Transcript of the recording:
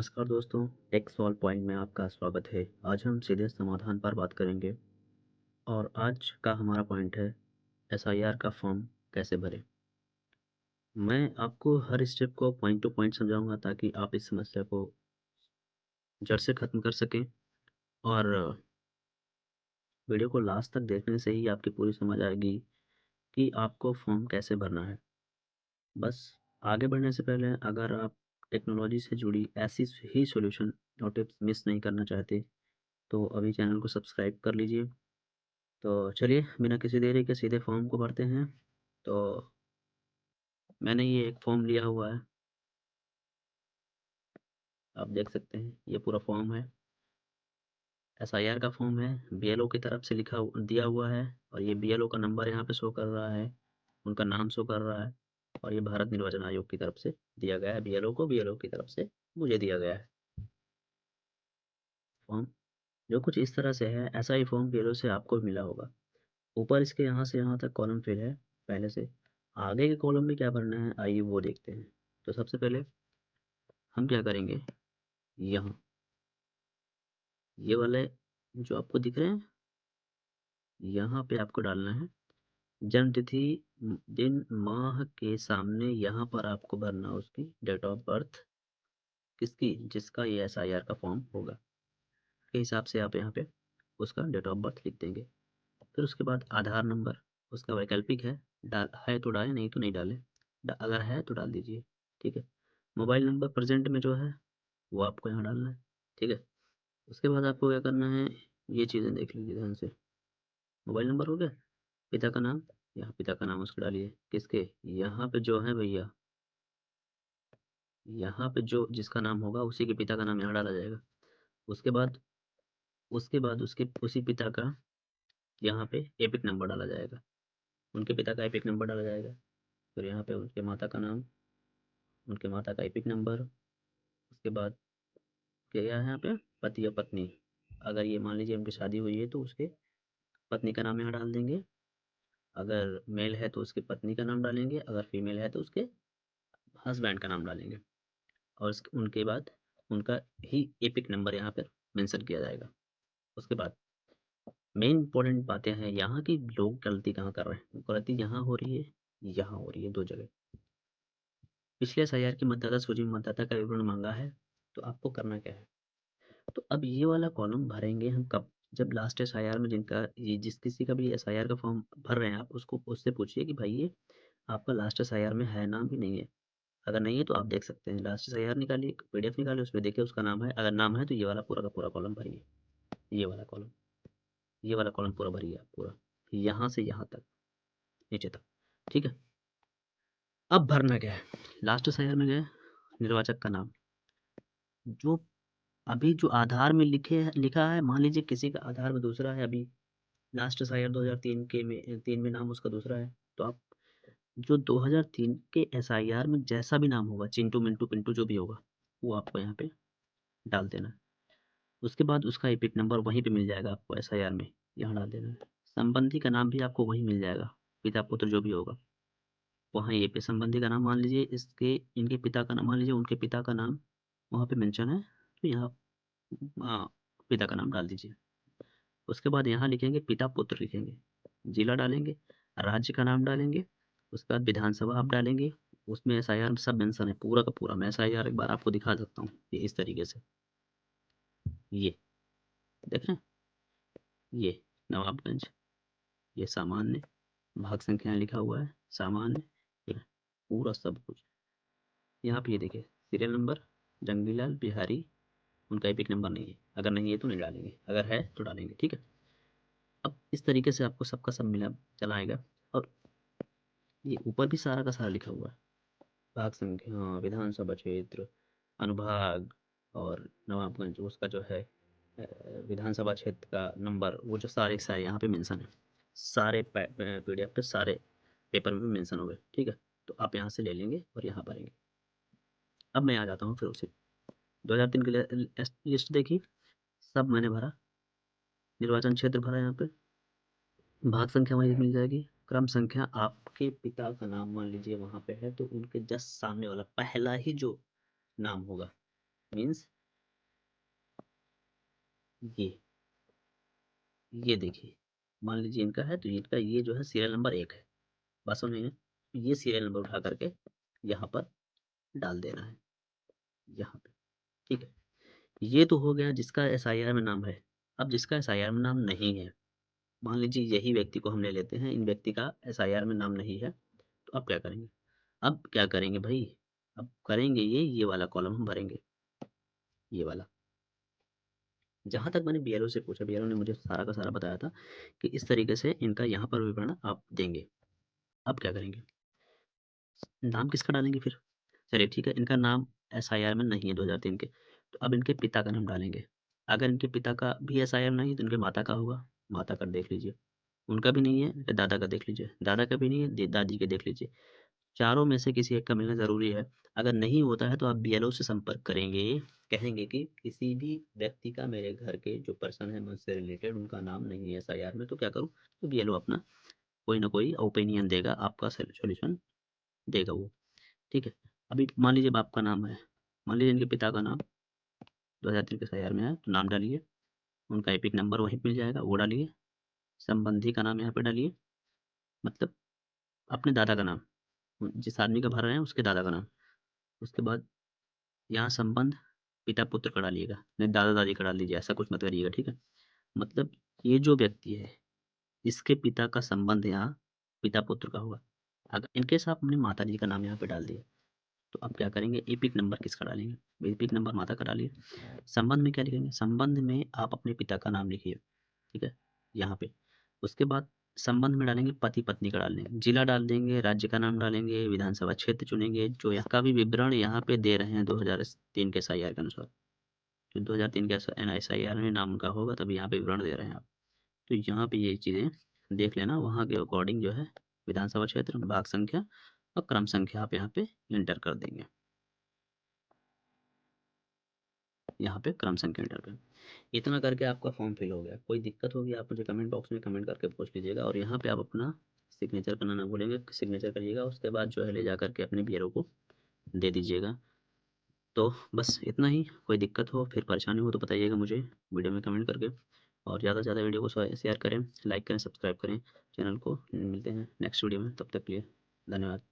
नमस्कार दोस्तों, take solve point में आपका स्वागत है। आज हम सीधे समाधान पर बात करेंगे और आज का हमारा पॉइंट है एसआईआर का फॉर्म कैसे भरें। मैं आपको हर स्टेप को पॉइंट टू पॉइंट समझाऊंगा ताकि आप इस समस्या को जड़ से खत्म कर सकें और वीडियो को लास्ट तक देखने से ही आपकी पूरी समझ आएगी कि आपको फॉर्म कैसे भरना है। बस आगे बढ़ने से पहले अगर आप टेक्नोलॉजी से जुड़ी ऐसी ही सॉल्यूशन और टिप्स मिस नहीं करना चाहते तो अभी चैनल को सब्सक्राइब कर लीजिए। तो चलिए बिना किसी देरी के सीधे फॉर्म को भरते हैं। तो मैंने ये एक फॉर्म लिया हुआ है, आप देख सकते हैं ये पूरा फॉर्म है। एसआईआर का फॉर्म है, बीएलओ की तरफ से दिया हुआ है और ये बीएलओ का नंबर यहाँ पे शो कर रहा है, उनका नाम शो कर रहा है और ये भारत निर्वाचन आयोग की तरफ से दिया गया है बीएलओ को, बीएलओ की तरफ से मुझे दिया गया है फॉर्म। जो कुछ इस तरह से है, ऐसा ही फॉर्म बीएलओ से आपको भी मिला होगा। ऊपर इसके यहाँ से यहाँ तक कॉलम फिल है पहले से। आगे के कॉलम में क्या भरना है आइए वो देखते हैं। तो सबसे पहले हम क्या करेंगे, यहाँ ये वाले जो आपको दिख रहे हैं यहाँ पे आपको डालना है जन्म तिथि, दिन माह के सामने यहाँ पर आपको भरना उसकी डेट ऑफ बर्थ, किसकी, जिसका ये एसआईआर का फॉर्म होगा के हिसाब से आप यहाँ पे उसका डेट ऑफ बर्थ लिख देंगे। फिर उसके बाद आधार नंबर, उसका वैकल्पिक है, डाल है तो डालें नहीं तो नहीं डालें, अगर है तो डाल दीजिए, ठीक है। मोबाइल नंबर प्रेजेंट में जो है वो आपको यहाँ डालना है, ठीक है। उसके बाद आपको क्या करना है, ये चीज़ें देख लीजिए ध्यान से। मोबाइल नंबर हो गया, पिता का नाम, यहाँ पिता का नाम उसको डालिए, किसके, यहाँ पे जो है भैया, यहाँ पे जो जिसका नाम होगा उसी के पिता का नाम यहाँ डाला जाएगा। उसके बाद उसके उसी पिता का यहाँ पे एपिक नंबर डाला जाएगा, उनके पिता का एपिक नंबर डाला जाएगा। फिर यहाँ पे उनके माता का नाम, उनके माता का एपिक नंबर। उसके बाद क्या है यहाँ पे, पति या पत्नी, अगर ये मान लीजिए उनकी शादी हुई है तो उसके पत्नी का नाम यहाँ डाल देंगे। अगर मेल है तो उसकी पत्नी का नाम डालेंगे, अगर फीमेल है तो उसके हस्बैंड का नाम डालेंगे। और उनके बाद उनका ही एपिक नंबर यहाँ पर मेंशन किया जाएगा। उसके बाद मेन इंपॉर्टेंट बातें हैं यहाँ की, लोग गलती कहाँ कर रहे हैं, गलती यहाँ हो रही है, यहाँ हो रही है, दो जगह। पिछले एसआईआर की मतदाता सूची में मतदाता का विवरण मांगा है, तो आपको करना क्या है, तो अब ये वाला कॉलम भरेंगे हम कब, जब लास्ट एसआईआर में जिनका ये जिस किसी का भी एसआईआर का फॉर्म भर रहे हैं आप उसको उससे पूछिए कि भाई ये आपका लास्ट एसआईआर में है नाम कि नहीं है। अगर नहीं है तो आप देख सकते हैं, लास्ट एसआईआर निकालिए, पीडीएफ निकालिए, उसमें देखिए उसका नाम है, अगर नाम है तो ये वाला पूरा का पूरा कॉलम भरिए, ये वाला कॉलम, ये वाला कॉलम पूरा भरिए आप, पूरा यहाँ से यहाँ तक नीचे तक, ठीक है। अब भरना क्या है, लास्ट एसआईआर में गए, निर्वाचक का नाम, जो अभी जो आधार में लिखा है, मान लीजिए किसी का आधार में दूसरा है, अभी लास्ट एसआईआर 2003 के में 3 में नाम उसका दूसरा है, तो आप जो 2003 के एसआईआर में जैसा भी नाम होगा, चिंटू मिंटू पिंटू जो भी होगा, वो आपको यहाँ पे डाल देना है। उसके बाद उसका एपिक नंबर वहीं पे मिल जाएगा आपको एसआईआर में, यहाँ डाल देना है। संबंधी का नाम भी आपको वहीं मिल जाएगा, पिता पुत्र जो भी होगा वहाँ ये पे संबंधी का नाम, मान लीजिए इसके इनके पिता का नाम, मान लीजिए उनके पिता का नाम वहाँ पे मेंशन है, तो यहाँ पिता का नाम डाल दीजिए। उसके बाद यहाँ लिखेंगे पिता पुत्र लिखेंगे, जिला डालेंगे, राज्य का नाम डालेंगे, उसके बाद विधानसभा आप डालेंगे। उसमें एसआईआर सब मेंशन है पूरा का पूरा, मैं एसआईआर एक बार आपको दिखा सकता हूँ, ये इस तरीके से, ये देख रहे हैं, ये नवाबगंज, ये सामान्य, भाग संख्या लिखा हुआ है सामान्य, ये पूरा सब कुछ यहाँ पे, ये देखिए सीरियल नंबर जंगलीलाल बिहारी, उनका एपिक नंबर नहीं है, अगर नहीं है तो नहीं डालेंगे, अगर है तो डालेंगे, ठीक है। अब इस तरीके से आपको सबका सब मिला चला आएगा। और ये ऊपर भी सारा का सारा लिखा हुआ है, भाग संख्या, विधानसभा क्षेत्र, अनुभाग और नवाबगंज उसका जो है विधानसभा क्षेत्र का नंबर, वो जो सारे सारे यहाँ पे मेंशन है, सारे पीडीएफ पे सारे पेपर में भी मेंशन हो गए, ठीक है। तो आप यहाँ से ले लेंगे और यहाँ भरेंगे। अब मैं आ जाता हूँ फिर उसे 2003 की लिस्ट देखी, सब मैंने भरा, निर्वाचन क्षेत्र भरा, यहाँ पे भाग संख्या वहीं मिल जाएगी, क्रम संख्या आपके पिता का नाम मान लीजिए वहाँ पे है तो उनके जस्ट सामने वाला पहला ही जो नाम होगा मीन्स ये देखिए, मान लीजिए इनका है तो इनका ये जो है सीरियल नंबर 1 है। बात समझ में आई? ये सीरियल नंबर उठा करके यहाँ पर डाल देना है, यहाँ पे, ठीक है? ये तो हो गया जिसका एसआईआर में नाम है। अब जिसका एसआईआर में नाम नहीं है, मान लीजिए यही व्यक्ति को हम ले लेते हैं, इन व्यक्ति का एसआईआर में नाम नहीं है, तो अब क्या करेंगे? अब क्या करेंगे भई? अब करेंगे ये वाला कॉलम हम भरेंगे, ये वाला। जहाँ तक मैंने बीएलओ से पूछा, बीएलओ ने मुझे सारा का सारा बताया था कि इस तरीके से इनका यहाँ पर विवरण आप देंगे। अब क्या करेंगे? नाम किसका डालेंगे फिर? चलिए ठीक है, इनका नाम एसआईआर में नहीं है 2003 के, तो अब इनके पिता का नाम डालेंगे। अगर इनके पिता का भी एसआईआर नहीं है तो इनके माता का होगा, माता का देख लीजिए। उनका भी नहीं है तो दादा का देख लीजिए, दादा का भी नहीं है दादी के देख लीजिए। चारों में से किसी एक का मिलना ज़रूरी है। अगर नहीं होता है तो आप बीएलओ से संपर्क करेंगे, कहेंगे कि किसी भी व्यक्ति का मेरे घर के जो पर्सन है मुझसे रिलेटेड उनका नाम नहीं है एसआईआर में, तो क्या करूँ? तो बीएलओ अपना कोई ना कोई ओपिनियन देगा, आपका सॉल्यूशन देगा वो, ठीक है? अभी मान लीजिए बाप का नाम है, मान लीजिए इनके पिता का नाम 2003 के एसआईआर में है, तो नाम डालिए, उनका एपिक नंबर वहीं मिल जाएगा, वो डालिए, संबंधी का नाम यहाँ पे डालिए, मतलब अपने दादा का नाम, जिस आदमी का भर रहे हैं उसके दादा का नाम। उसके बाद यहाँ संबंध पिता-पुत्र का डालिएगा, नहीं दादा-दादी का डाल दीजिए, ऐसा कुछ मत करिएगा, ठीक है? मतलब ये जो व्यक्ति है, इसके पिता का संबंध यहाँ पिता-पुत्र का हुआ। अगर इन केस आप अपनी माताजी का नाम यहाँ पे डाल दिए, तो अब क्या करेंगे? एपिक नंबर किसका डालेंगे? एपिक नंबर माता का डालिए। संबंध में क्या लिखेंगे? संबंध में आप अपने पिता का नाम लिखिए, ठीक है? यहाँ पे। उसके बाद संबंध में डालेंगे पति-पत्नी का डाल देंगे, जिला डाल देंगे, राज्य का नाम डालेंगे, विधानसभा क्षेत्र चुनेंगे, जो यहाँ का भी विवरण यहाँ पे दे रहे हैं 2003 के एसआईआर के अनुसार। जो 2003 के एसआईआर में नाम उनका होगा तभी यहाँ पे विवरण दे रहे हैं आप। तो यहाँ पे ये चीज़ें देख लेना, वहाँ के अकॉर्डिंग जो है विधानसभा क्षेत्र, भाग संख्या और क्रम संख्या आप यहाँ पे एंटर कर देंगे। यहाँ पे क्रम संख्या एंटर करें। इतना करके आपका फॉर्म फिल हो गया। कोई दिक्कत होगी आप मुझे कमेंट बॉक्स में कमेंट करके पूछ लीजिएगा, और यहाँ पे आप अपना सिग्नेचर करना ना भूलेंगे, सिग्नेचर करिएगा, उसके बाद जो है ले जा करके अपने बीएलओ को दे दीजिएगा। तो बस इतना ही। कोई दिक्कत हो फिर परेशानी हो तो बताइएगा मुझे वीडियो में कमेंट करके, और ज़्यादा से ज़्यादा वीडियो को शेयर करें, लाइक करें, सब्सक्राइब करें चैनल को। मिलते हैं नेक्स्ट वीडियो में, तब तक के लिए धन्यवाद।